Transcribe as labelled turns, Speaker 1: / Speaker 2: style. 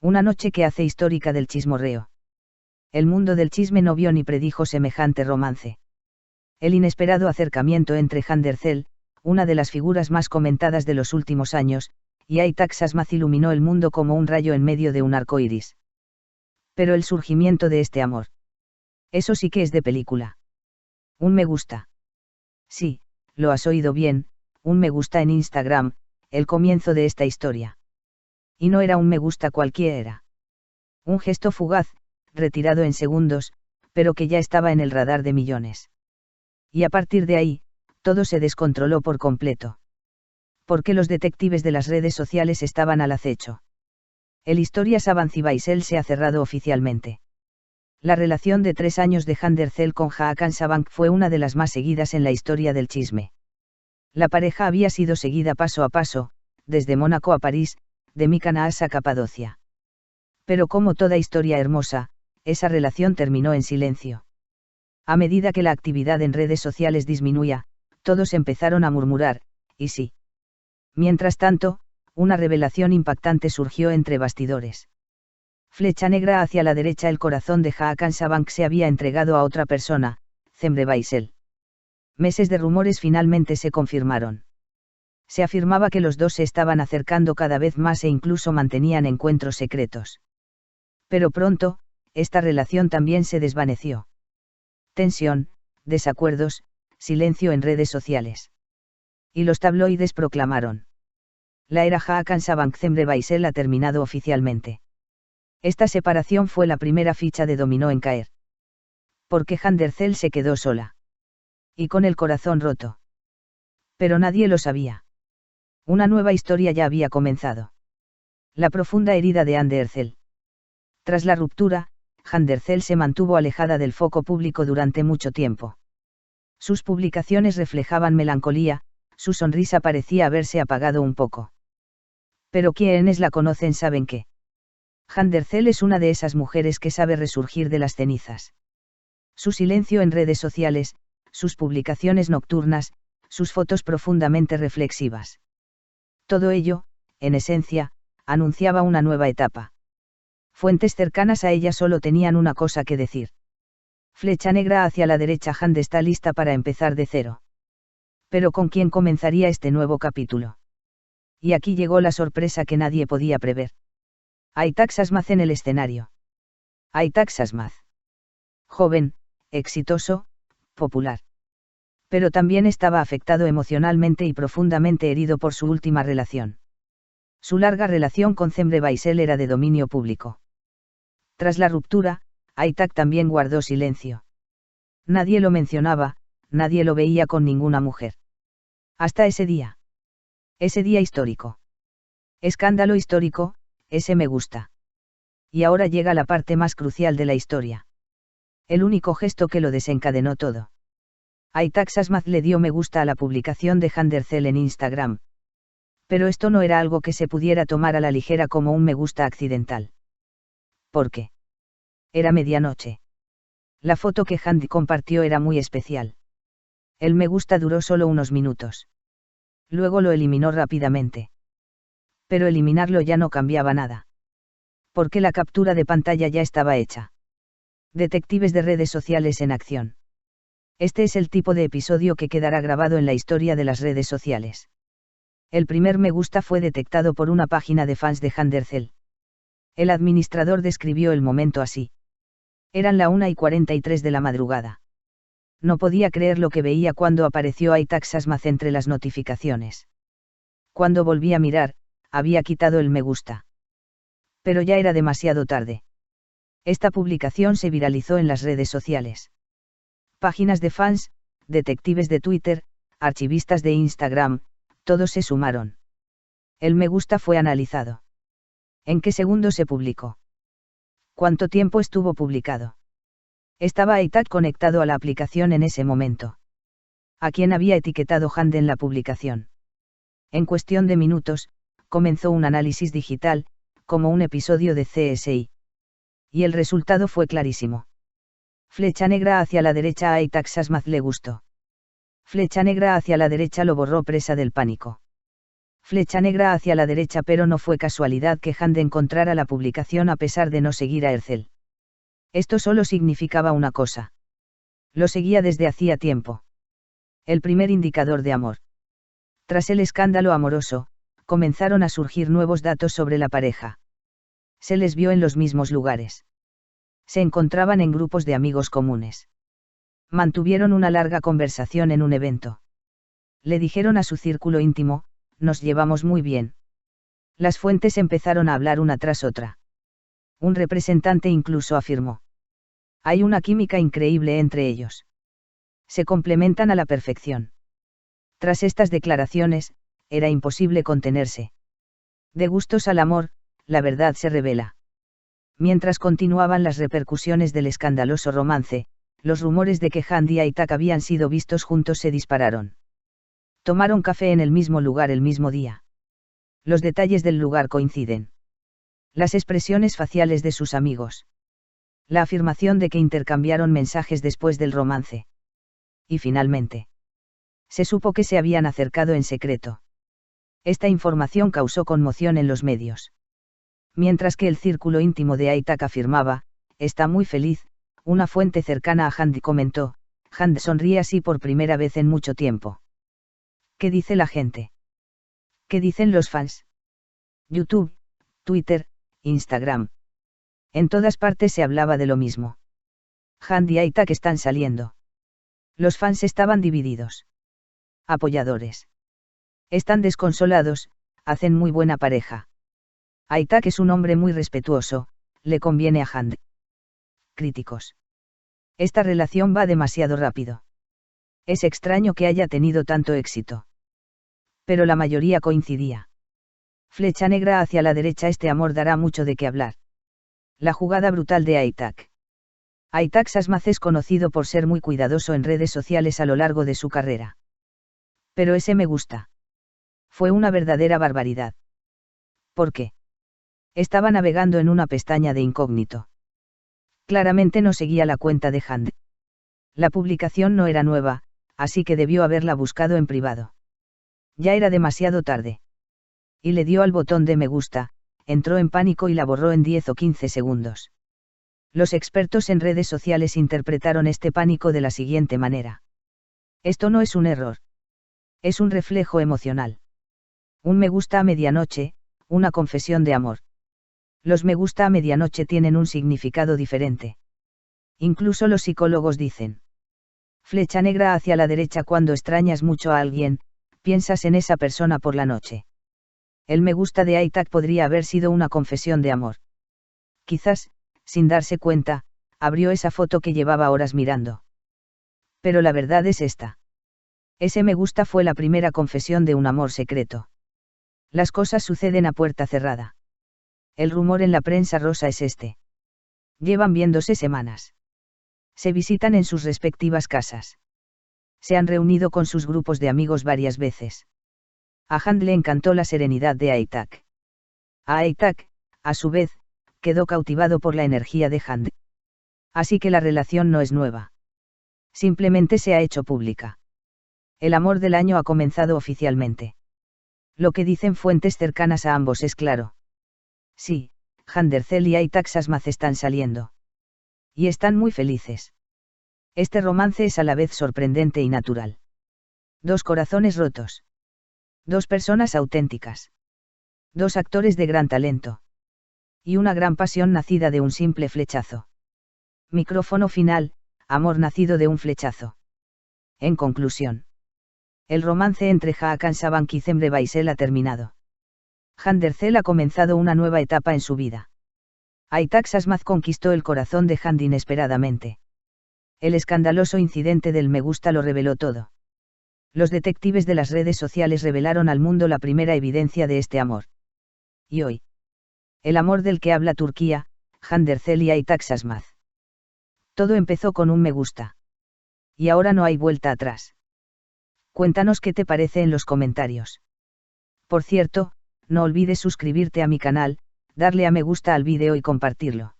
Speaker 1: Una noche que hace histórica del chismorreo. El mundo del chisme no vio ni predijo semejante romance. El inesperado acercamiento entre Handercel, una de las figuras más comentadas de los últimos años, y Aitak Sasmaz iluminó el mundo como un rayo en medio de un arco iris. Pero el surgimiento de este amor. Eso sí que es de película. Un me gusta. Sí, lo has oído bien, un me gusta en Instagram, el comienzo de esta historia. Y no era un me gusta cualquiera. Un gesto fugaz, retirado en segundos, pero que ya estaba en el radar de millones. Y a partir de ahí, todo se descontroló por completo. Porque los detectives de las redes sociales estaban al acecho. El Historias Avancibaisel se ha cerrado oficialmente. La relación de 3 años de Handercel con Hakan Sabank fue una de las más seguidas en la historia del chisme. La pareja había sido seguida paso a paso, desde Mónaco a París, de Mykonos a Capadocia. Pero como toda historia hermosa, esa relación terminó en silencio. A medida que la actividad en redes sociales disminuía, todos empezaron a murmurar, ¿y sí? Mientras tanto, una revelación impactante surgió entre bastidores. Flecha negra hacia la derecha. El corazón de Hakan Sabank se había entregado a otra persona, Cemre Baysel. Meses de rumores finalmente se confirmaron. Se afirmaba que los dos se estaban acercando cada vez más e incluso mantenían encuentros secretos. Pero pronto, esta relación también se desvaneció. Tensión, desacuerdos, silencio en redes sociales. Y los tabloides proclamaron: la era Hakan Sabank-Cemre Baysel ha terminado oficialmente. Esta separación fue la primera ficha de dominó en caer. Porque Handercel se quedó sola. Y con el corazón roto. Pero nadie lo sabía. Una nueva historia ya había comenzado. La profunda herida de Handercel. Tras la ruptura, Handercel se mantuvo alejada del foco público durante mucho tiempo. Sus publicaciones reflejaban melancolía, su sonrisa parecía haberse apagado un poco. Pero quienes la conocen saben que Handercel es una de esas mujeres que sabe resurgir de las cenizas. Su silencio en redes sociales, sus publicaciones nocturnas, sus fotos profundamente reflexivas. Todo ello, en esencia, anunciaba una nueva etapa. Fuentes cercanas a ella solo tenían una cosa que decir. Flecha negra hacia la derecha. Hand está lista para empezar de cero. Pero ¿con quién comenzaría este nuevo capítulo? Y aquí llegó la sorpresa que nadie podía prever. Aitak Sasmaz en el escenario. Aitak Sasmaz. Joven, exitoso, popular. Pero también estaba afectado emocionalmente y profundamente herido por su última relación. Su larga relación con Cemre Baysel era de dominio público. Tras la ruptura, Aitak también guardó silencio. Nadie lo mencionaba, nadie lo veía con ninguna mujer. Hasta ese día. Ese día histórico. Escándalo histórico, ese me gusta. Y ahora llega la parte más crucial de la historia. El único gesto que lo desencadenó todo. Aitak Sasmaz le dio me gusta a la publicación de Handercel en Instagram. Pero esto no era algo que se pudiera tomar a la ligera como un me gusta accidental. ¿Por qué? Era medianoche. La foto que Hand compartió era muy especial. El me gusta duró solo unos minutos. Luego lo eliminó rápidamente. Pero eliminarlo ya no cambiaba nada. Porque la captura de pantalla ya estaba hecha. Detectives de redes sociales en acción. Este es el tipo de episodio que quedará grabado en la historia de las redes sociales. El primer me gusta fue detectado por una página de fans de Handercel. El administrador describió el momento así. Eran la 1:43 de la madrugada. No podía creer lo que veía cuando apareció Aitak Sasmaz entre las notificaciones. Cuando volví a mirar, había quitado el me gusta. Pero ya era demasiado tarde. Esta publicación se viralizó en las redes sociales. Páginas de fans, detectives de Twitter, archivistas de Instagram, todos se sumaron. El me gusta fue analizado. ¿En qué segundo se publicó? ¿Cuánto tiempo estuvo publicado? ¿Estaba Aitak conectado a la aplicación en ese momento? ¿A quién había etiquetado Hand en la publicación? En cuestión de minutos, comenzó un análisis digital, como un episodio de CSI. Y el resultado fue clarísimo. Flecha negra hacia la derecha. A Aitak Sasmaz le gustó. Flecha negra hacia la derecha lo borró presa del pánico. Flecha negra hacia la derecha, pero no fue casualidad que Hande encontrara la publicación a pesar de no seguir a Ercel. Esto solo significaba una cosa. Lo seguía desde hacía tiempo. El primer indicador de amor. Tras el escándalo amoroso, comenzaron a surgir nuevos datos sobre la pareja. Se les vio en los mismos lugares. Se encontraban en grupos de amigos comunes. Mantuvieron una larga conversación en un evento. Le dijeron a su círculo íntimo: nos llevamos muy bien. Las fuentes empezaron a hablar una tras otra. Un representante incluso afirmó: hay una química increíble entre ellos. Se complementan a la perfección. Tras estas declaraciones, era imposible contenerse. De gustos al amor, la verdad se revela. Mientras continuaban las repercusiones del escandaloso romance, los rumores de que Hande y Aitak habían sido vistos juntos se dispararon. Tomaron café en el mismo lugar el mismo día. Los detalles del lugar coinciden. Las expresiones faciales de sus amigos. La afirmación de que intercambiaron mensajes después del romance. Y finalmente, se supo que se habían acercado en secreto. Esta información causó conmoción en los medios. Mientras que el círculo íntimo de Aitak afirmaba: está muy feliz, una fuente cercana a Hande comentó: Hande sonríe así por primera vez en mucho tiempo. ¿Qué dice la gente? ¿Qué dicen los fans? YouTube, Twitter, Instagram. En todas partes se hablaba de lo mismo. Hande y Aitak están saliendo. Los fans estaban divididos. Apoyadores. Están desconsolados, hacen muy buena pareja. Aitak es un hombre muy respetuoso, le conviene a Hande. Críticos. Esta relación va demasiado rápido. Es extraño que haya tenido tanto éxito. Pero la mayoría coincidía. Flecha negra hacia la derecha. Este amor dará mucho de qué hablar. La jugada brutal de Aitak. Aitak Sasmaz es conocido por ser muy cuidadoso en redes sociales a lo largo de su carrera. Pero ese me gusta. Fue una verdadera barbaridad. ¿Por qué? Estaba navegando en una pestaña de incógnito. Claramente no seguía la cuenta de Hande. La publicación no era nueva, así que debió haberla buscado en privado. Ya era demasiado tarde. Y le dio al botón de me gusta, entró en pánico y la borró en 10 o 15 segundos. Los expertos en redes sociales interpretaron este pánico de la siguiente manera. Esto no es un error. Es un reflejo emocional. Un me gusta a medianoche, una confesión de amor. Los me gusta a medianoche tienen un significado diferente. Incluso los psicólogos dicen. Flecha negra hacia la derecha. Cuando extrañas mucho a alguien, piensas en esa persona por la noche. El me gusta de Aitak podría haber sido una confesión de amor. Quizás, sin darse cuenta, abrió esa foto que llevaba horas mirando. Pero la verdad es esta. Ese me gusta fue la primera confesión de un amor secreto. Las cosas suceden a puerta cerrada. El rumor en la prensa rosa es este. Llevan viéndose semanas. Se visitan en sus respectivas casas. Se han reunido con sus grupos de amigos varias veces. A Hande le encantó la serenidad de Aitak. A Aitak, a su vez, quedó cautivado por la energía de Hande. Así que la relación no es nueva. Simplemente se ha hecho pública. El amor del año ha comenzado oficialmente. Lo que dicen fuentes cercanas a ambos es claro. Sí, Hande Ercel y Aitak Sasmaz están saliendo. Y están muy felices. Este romance es a la vez sorprendente y natural. Dos corazones rotos. Dos personas auténticas. Dos actores de gran talento. Y una gran pasión nacida de un simple flechazo. Micrófono final: amor nacido de un flechazo. En conclusión. El romance entre Hakan Sabank y Cemre Baysel ha terminado. Hande Ercel ha comenzado una nueva etapa en su vida. Aitak Sasmaz conquistó el corazón de Hande inesperadamente. El escandaloso incidente del me gusta lo reveló todo. Los detectives de las redes sociales revelaron al mundo la primera evidencia de este amor. Y hoy. El amor del que habla Turquía, Hande Ercel y Aitak Sasmaz. Todo empezó con un me gusta. Y ahora no hay vuelta atrás. Cuéntanos qué te parece en los comentarios. Por cierto, no olvides suscribirte a mi canal, darle a me gusta al vídeo y compartirlo.